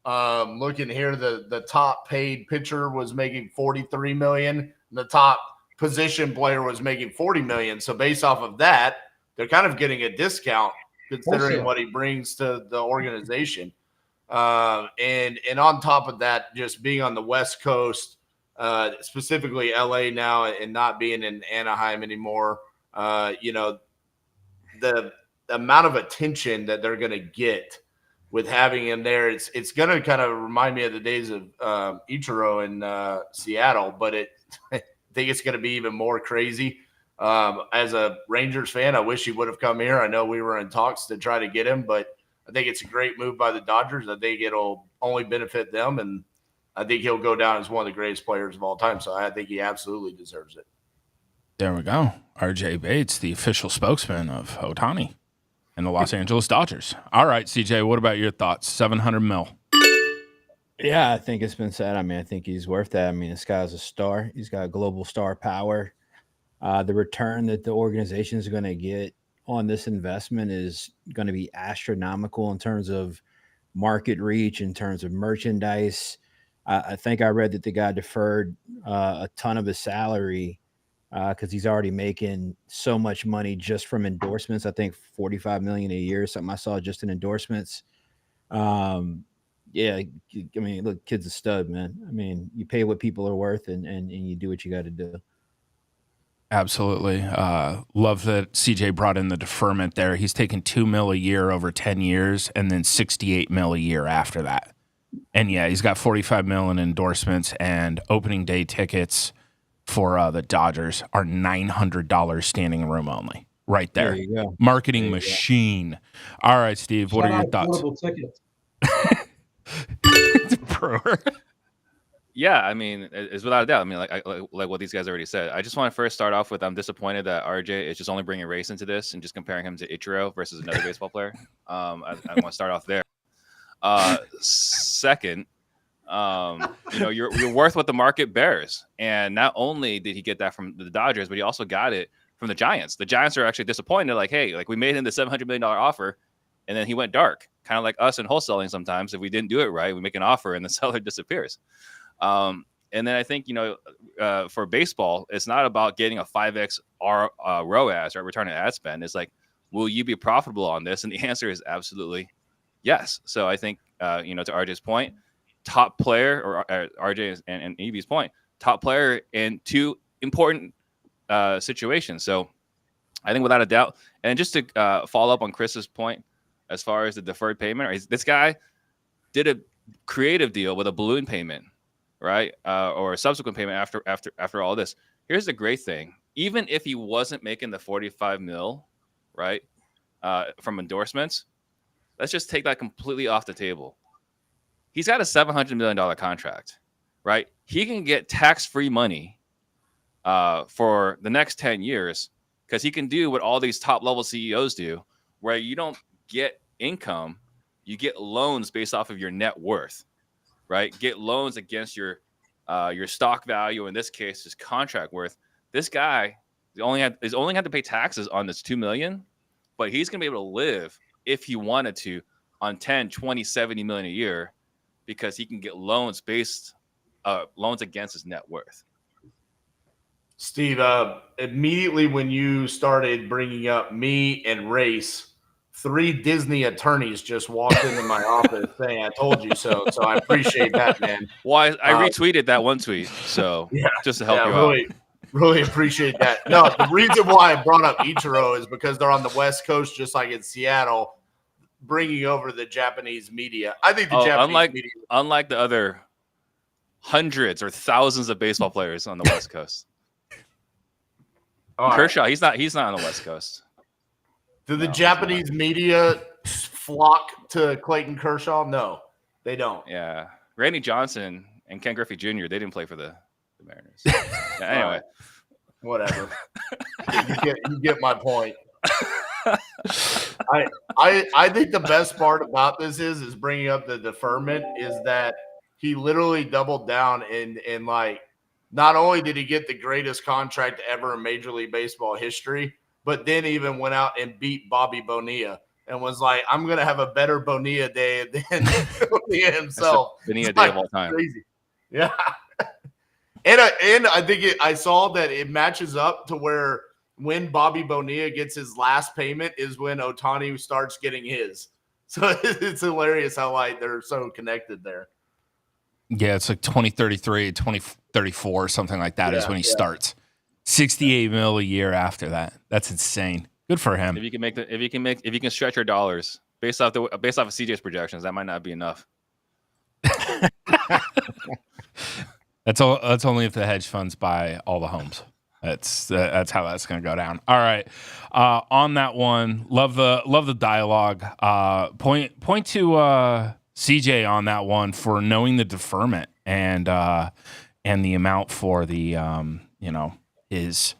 Looking here, the top paid pitcher was making $43 million. And the top position player was making $40 million. So based off of that, they're kind of getting a discount considering what he brings to the organization. And on top of that, just being on the West Coast, specifically LA now, and not being in Anaheim anymore, the amount of attention that they're going to get with having him there, it's going to kind of remind me of the days of Ichiro in Seattle, but I think it's going to be even more crazy. As a Rangers fan, I wish he would have come here. I know we were in talks to try to get him, but I think it's a great move by the Dodgers. I think it'll only benefit them, and I think he'll go down as one of the greatest players of all time. So I think he absolutely deserves it. There we go. RJ Bates, the official spokesman of Ohtani and the Los Angeles Dodgers. All right, CJ, what about your thoughts? $700 million. Yeah, I think it's been said. I mean, I think he's worth that. I mean, this guy's a star. He's got global star power. The return that the organization is going to get on this investment is going to be astronomical in terms of market reach, in terms of merchandise. I think I read that the guy deferred a ton of his salary because he's already making so much money just from endorsements. I think $45 million a year, something I saw just in endorsements. Yeah, I mean, look, kid's a stud, man. I mean, you pay what people are worth, and you do what you got to do. Absolutely. Love that CJ brought in the deferment there. He's taking $2 million a year over 10 years and then $68 million a year after that. And yeah, he's got $45 million in endorsements, and opening day tickets for the Dodgers are $900 standing room only. Right there. There you go. Marketing machine. All right, Steve, what are your thoughts? Tickets. Brewer. Yeah, I mean, it's without a doubt. I mean, like what these guys already said. I just want to first start off with I'm disappointed that RJ is just only bringing race into this and just comparing him to Ichiro versus another baseball player. I want to start off there. Second, you're worth what the market bears. And not only did he get that from the Dodgers, but he also got it from the Giants. The Giants are actually disappointed. Like, hey, like we made him the $700 million offer, and then he went dark. Kind of like us in wholesaling sometimes. If we didn't do it right, we make an offer and the seller disappears. And then I think, for baseball, it's not about getting a 5X ROAS, or return on ad spend. It's like, will you be profitable on this? And the answer is absolutely yes. So I think, to RJ's point, top player, or RJ and Evie's point, top player in two important situations. So I think without a doubt, and just to follow up on Chris's point, as far as the deferred payment, this guy did a creative deal with a balloon payment, right? Or a subsequent payment after all this. Here's the great thing. Even if he wasn't making the $45 million, right, from endorsements, let's just take that completely off the table. He's got a $700 million contract, right? He can get tax-free money for the next 10 years because he can do what all these top-level CEOs do, where you don't get income, you get loans based off of your net worth, right? Get loans against your stock value. In this case, his contract worth. This guy is only had to pay taxes on this $2 million, but he's going to be able to live if he wanted to on 10, 20, $70 million a year because he can get loans against his net worth. Steve, immediately when you started bringing up me and race, 3 Disney attorneys just walked into my office saying, "I told you so." So I appreciate that, man. Well, I retweeted that one tweet, so just to help you out. Really appreciate that. No, the reason why I brought up Ichiro is because they're on the West Coast, just like in Seattle. bringing over the Japanese media. I think the Japanese media. Unlike the other hundreds or thousands of baseball players on the West Coast. Kershaw, right. He's not on the West Coast. Do the Japanese media flock to Clayton Kershaw? No, they don't. Yeah. Randy Johnson and Ken Griffey Jr., they didn't play for the Mariners. Anyway. Whatever. you get my point. I think the best part about this is bringing up the deferment is that he literally doubled down and like not only did he get the greatest contract ever in Major League Baseball history, but then even went out and beat Bobby Bonilla and was like, I'm going to have a better Bonilla day than Bonilla himself. Bonilla day of all time. Crazy. Yeah. And I think I saw that it matches up to where when Bobby Bonilla gets his last payment is when Ohtani starts getting his. So it's hilarious how like they're so connected there. Yeah, it's like 2033, 2034, something like that is when he starts. 68 mil a year after that. That's insane. Good for him. If you can stretch your dollars based off of CJ's projections, that might not be enough. That's only if the hedge funds buy all the homes. That's how that's going to go down. All right, on that one, love the dialogue. Point to CJ on that one for knowing the deferment and the amount for the his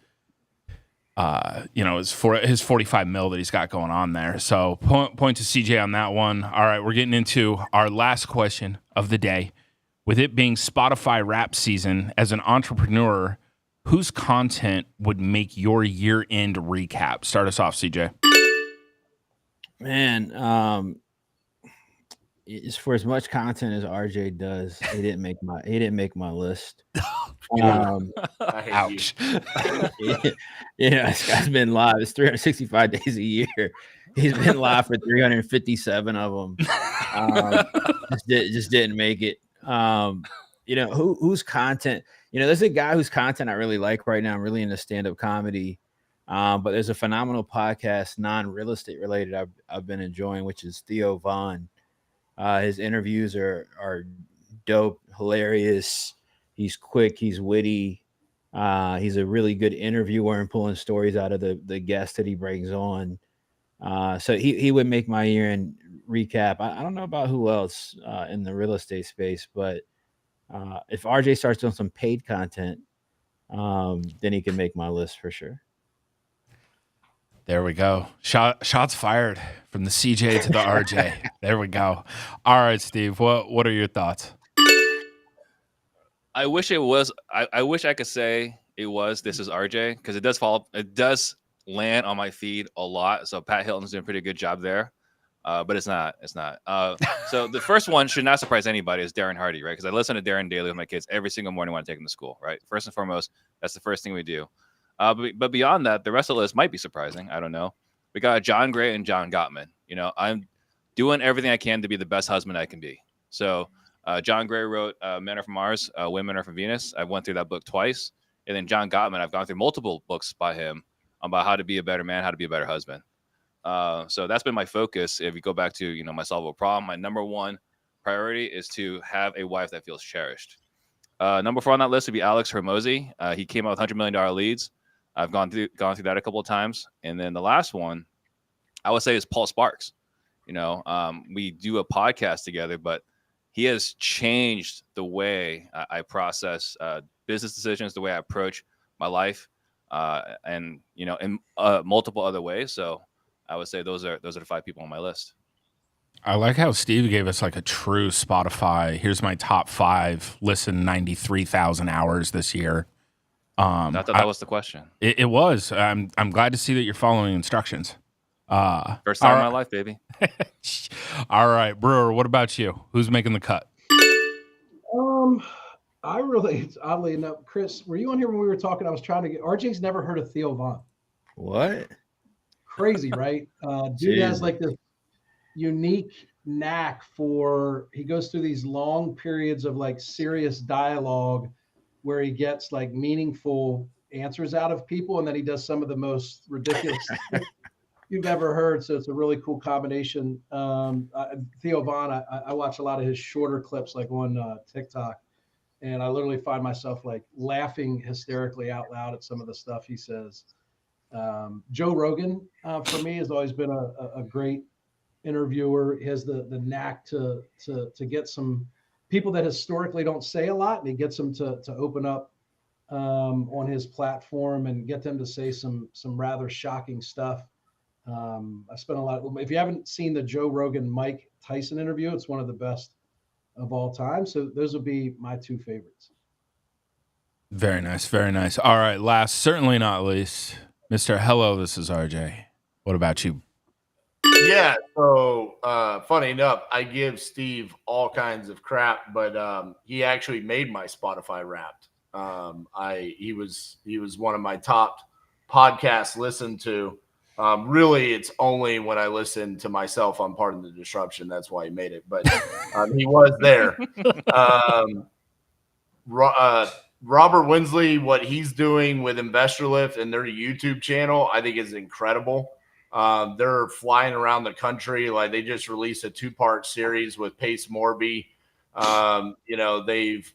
45 mil that he's got going on there. So point to CJ on that one. All right, we're getting into our last question of the day. With it being Spotify rap season, as an entrepreneur, whose content would make your year-end recap? Start us off, CJ. Man, it's for as much content as RJ does, he didn't make my list. Ouch. This guy's been live. It's 365 days a year. He's been live for 357 of them. Just didn't make it. Whose content? There's a guy whose content I really like right now. I'm really into stand-up comedy. But there's a phenomenal podcast, non-real estate related, I've been enjoying, which is Theo Von. His interviews are dope, hilarious. He's quick, he's witty. He's a really good interviewer and pulling stories out of the guests that he brings on. So he would make my year-end recap. I don't know about who else in the real estate space, but if RJ starts doing some paid content, then he can make my list for sure. There we go. Shots fired from the CJ to the RJ. There we go. All right, Steve. What are your thoughts? I wish it was. I wish I could say it was. This is RJ because it does fall. It does land on my feed a lot. So Pat Hilton's doing a pretty good job there. But it's not. It's not. So the first one should not surprise anybody is Darren Hardy, right? Because I listen to Darren daily with my kids every single morning when I take them to school, right? First and foremost, that's the first thing we do. But beyond that, the rest of the list might be surprising. I don't know. We got John Gray and John Gottman. I'm doing everything I can to be the best husband I can be. So John Gray wrote Men Are From Mars, Women Are From Venus. I've went through that book twice. And then John Gottman, I've gone through multiple books by him about how to be a better man, how to be a better husband. So that's been my focus. If you go back to, my solvable problem, my number one priority is to have a wife that feels cherished. Number 4 on that list would be Alex Hormozi. He came out with $100 million leads. I've gone through that a couple of times. And then the last one I would say is Paul Sparks. We do a podcast together, but he has changed the way I process business decisions, the way I approach my life, and in multiple other ways. So I would say those are the 5 people on my list. I like how Steve gave us like a true Spotify. Here's my top 5. Listen, 93,000 hours this year. I thought that was the question. It was. I'm glad to see that you're following instructions. First time in my life, baby. All right, Brewer. What about you? Who's making the cut? It's oddly enough, Chris, were you on here when we were talking? I was trying to get RJ's never heard of Theo Von. What? Crazy, right? Dude has like this unique knack for, he goes through these long periods of like serious dialogue where he gets like meaningful answers out of people, and then he does some of the most ridiculous you've ever heard. So it's a really cool combination. Theo Vaughn, I watch a lot of his shorter clips, like on TikTok, and I literally find myself like laughing hysterically out loud at some of the stuff he says. Joe Rogan, for me, has always been a great interviewer. He has the knack to get some people that historically don't say a lot, and he gets them to open up on his platform and get them to say some rather shocking stuff. I spent a lot. If you haven't seen the Joe Rogan Mike Tyson interview, it's one of the best of all time. So those would be my two favorites. Very nice, very nice. All right, last, certainly not least, Mr. Hello, this is RJ. What about you? Yeah, so funny enough, I give Steve all kinds of crap, but he actually made my Spotify Wrapped. He was one of my top podcasts listened to. Really, it's only when I listen to myself on Pardon the Disruption. That's why he made it, but he was there. Robert Wensley, what he's doing with Investor Lift and their YouTube channel, I think is incredible. They're flying around the country. Like, they just released a 2-part series with Pace Morby. They've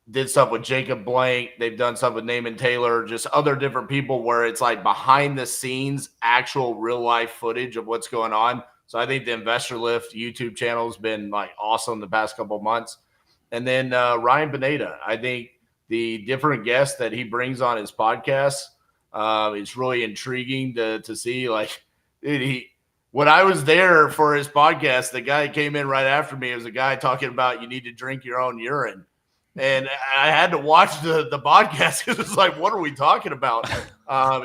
did stuff with Jacob Blank. They've done stuff with Naaman Taylor, just other different people where it's like behind the scenes, actual real life footage of what's going on. So I think the Investor Lift YouTube channel has been like awesome the past couple of months. And then Ryan Pineda, I think the different guests that he brings on his podcast, it's really intriguing to see. Like, when I was there for his podcast, the guy that came in right after me was a guy talking about you need to drink your own urine. And I had to watch the podcast because it's like, what are we talking about?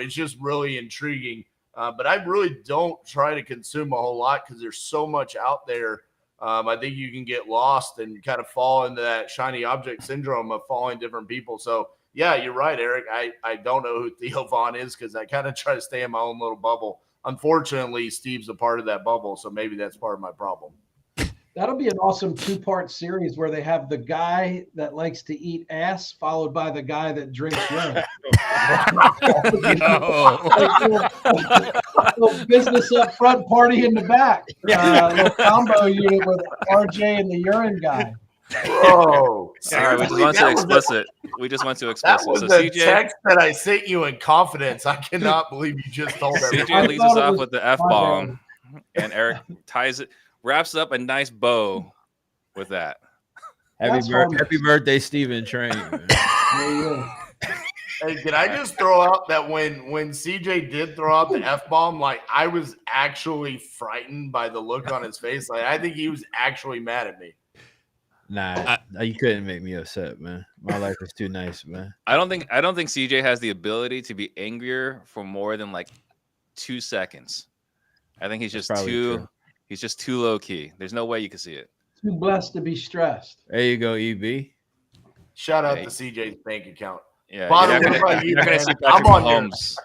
It's just really intriguing. But I really don't try to consume a whole lot because there's so much out there. I think you can get lost and kind of fall into that shiny object syndrome of following different people. So, yeah, you're right, Eric. I don't know who Theo Vaughn is because I kind of try to stay in my own little bubble. Unfortunately, Steve's a part of that bubble, so maybe that's part of my problem. That'll be an awesome 2-part series where they have the guy that likes to eat ass followed by the guy that drinks urine. Little business up front, party in the back. Little combo unit with RJ and the urine guy. Bro, All right, we just went to explicit. That was So the CJ, text that I sent you in confidence. I cannot believe you just told everybody. CJ leads us off with the F-bomb, and Eric wraps up a nice bow with that. Happy birthday, Stephen Trang. Hey, can I just throw out that when CJ did throw out the F-bomb, like, I was actually frightened by the look on his face. Like, I think he was actually mad at me. Nah, you couldn't make me upset, man. My life is too nice, man. I don't think CJ has the ability to be angrier for more than like 2 seconds. I think he's just too low key. There's no way you can see it. Too blessed to be stressed. There you go, EB. Shout out to CJ's bank account. Yeah, you're not gonna see Patrick Mahomes.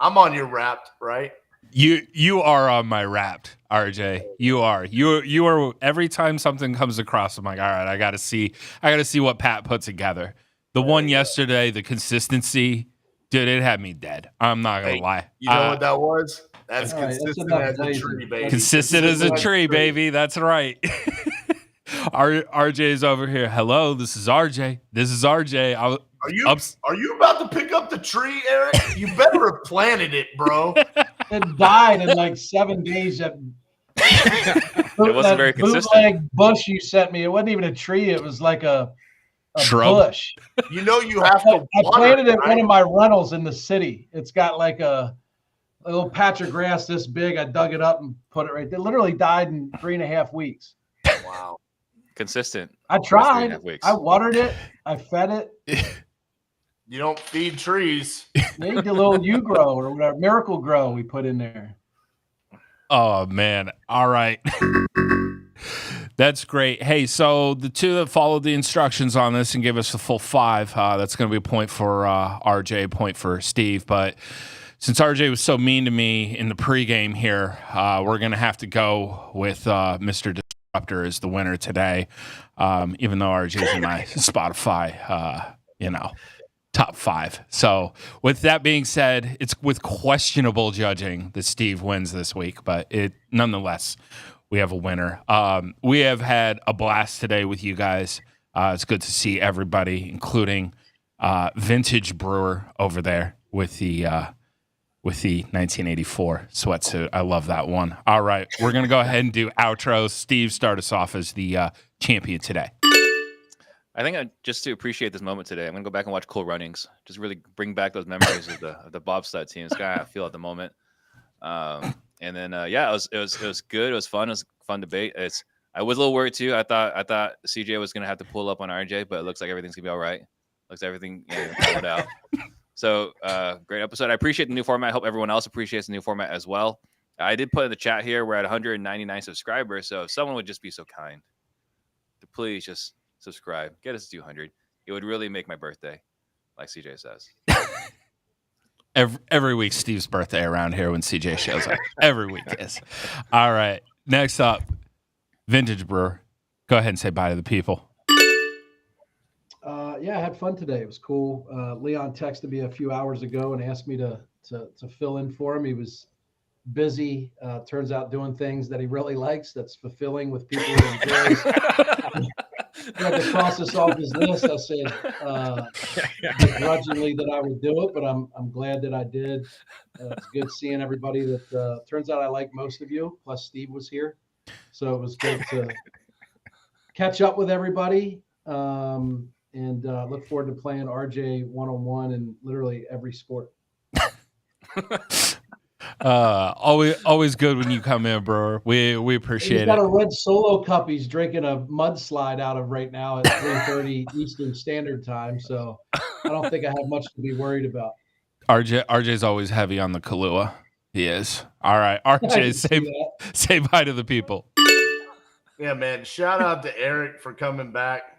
I'm on your Wrapped, right? You are on my Wrapped, RJ. You are. Every time something comes across, I'm like, all right, I gotta see what Pat put together. The one yesterday, the consistency, dude, it had me dead. I'm not gonna lie. You know what that was? That's consistent as a tree, baby. Consistent as a tree, baby. That's right. RJ's over here. Hello, this is RJ. This is RJ. Are you about to pick up the tree, Eric? You better have planted it, bro. It died in like 7 days. It wasn't very consistent. Bootleg bush you sent me. It wasn't even a tree. It was like a shrub. Bush. You know you have to. I planted it in one of my rentals in the city. It's got like a little patch of grass this big. I dug it up and put it right there. It literally died in 3.5 weeks. Wow. Consistent. I tried. I watered it. I fed it. You don't feed trees. Maybe a little You Grow or whatever, Miracle Grow we put in there. Oh, man. All right. That's great. Hey, so the two that followed the instructions on this and gave us the full 5, that's going to be a point for RJ, a point for Steve. But since RJ was so mean to me in the pregame here, we're going to have to go with Mr. Disruptor as the winner today, even though RJ's in my Spotify, top 5. So with that being said, it's with questionable judging that Steve wins this week, but nonetheless, we have a winner. We have had a blast today with you guys. It's good to see everybody, including Vintage Brewer over there with the 1984 sweatsuit. I love that one. All right, we're going to go ahead and do outros. Steve, start us off as the champion today. I think just to appreciate this moment today, I'm gonna go back and watch Cool Runnings. Just really bring back those memories of the bobsled team. It's kind of how I feel at the moment. And then it was good. It was fun. It was a fun debate. I was a little worried too. I thought CJ was gonna have to pull up on RJ, but it looks like everything's gonna be all right. Looks like everything followed out. So great episode. I appreciate the new format. I hope everyone else appreciates the new format as well. I did put in the chat here, we're at 199 subscribers. So if someone would just be so kind to please just subscribe, get us to 200. It would really make my birthday, like CJ says. Every week, Steve's birthday around here when CJ shows up. Every week is. All right. Next up, Vintage Brewer. Go ahead and say bye to the people. Yeah, I had fun today. It was cool. Leon texted me a few hours ago and asked me to fill in for him. He was busy. Turns out doing things that he really likes. That's fulfilling with people he enjoys. He had to cross this off his list. I said begrudgingly that I would do it, but I'm glad that I did. It's good seeing everybody. That turns out I like most of you. Plus Steve was here, so it was good to catch up with everybody. And look forward to playing RJ one-on-one in literally every sport. Always good when you come in, Brewer. We appreciate it. He's got a red Solo cup he's drinking a mudslide out of right now at 3:30 Eastern Standard Time. So I don't think I have much to be worried about. RJ's always heavy on the Kahlua. He is. All right, RJ, say bye to the people. Yeah, man. Shout out to Eric for coming back.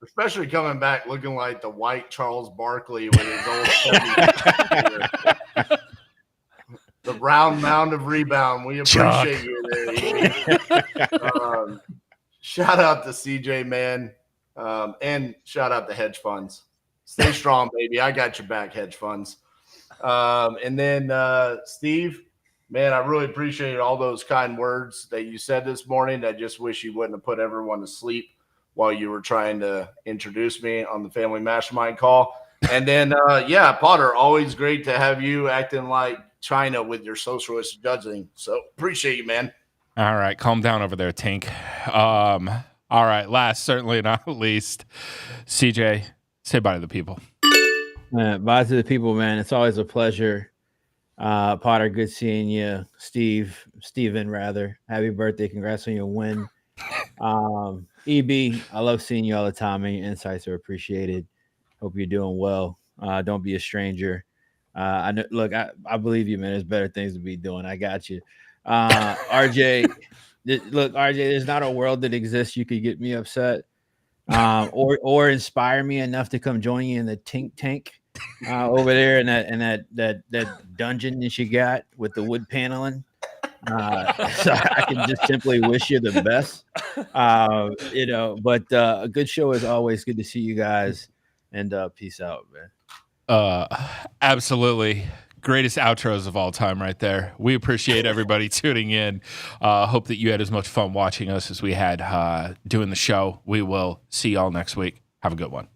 Especially coming back looking like the white Charles Barkley with his old 70s. The round mound of rebound. We appreciate you there. Shout out to CJ, man. And shout out to hedge funds. Stay strong, baby. I got your back, hedge funds. And then Steve, man, I really appreciate all those kind words that you said this morning. I just wish you wouldn't have put everyone to sleep while you were trying to introduce me on the Family Mastermind call. And then, Potter, always great to have you acting like China with your socialist judging. So appreciate you, man. All right. Calm down over there, Tink. All right. Last, certainly not least, CJ, say bye to the people. Bye to the people, man. It's always a pleasure. Potter, good seeing you. Steven, rather. Happy birthday. Congrats on your win. EB, I love seeing you all the time, and your insights are appreciated. Hope you're doing well. Don't be a stranger. I believe you, man. There's better things to be doing. I got you. RJ, RJ, there's not a world that exists you could get me upset or inspire me enough to come join you in the tank over there in that dungeon that you got with the wood paneling. So I can just simply wish you the best, but a good show as always. Good to see you guys, and peace out, man. Absolutely. Greatest outros of all time right there. We appreciate everybody tuning in. Hope that you had as much fun watching us as we had doing the show. We will see y'all next week. Have a good one.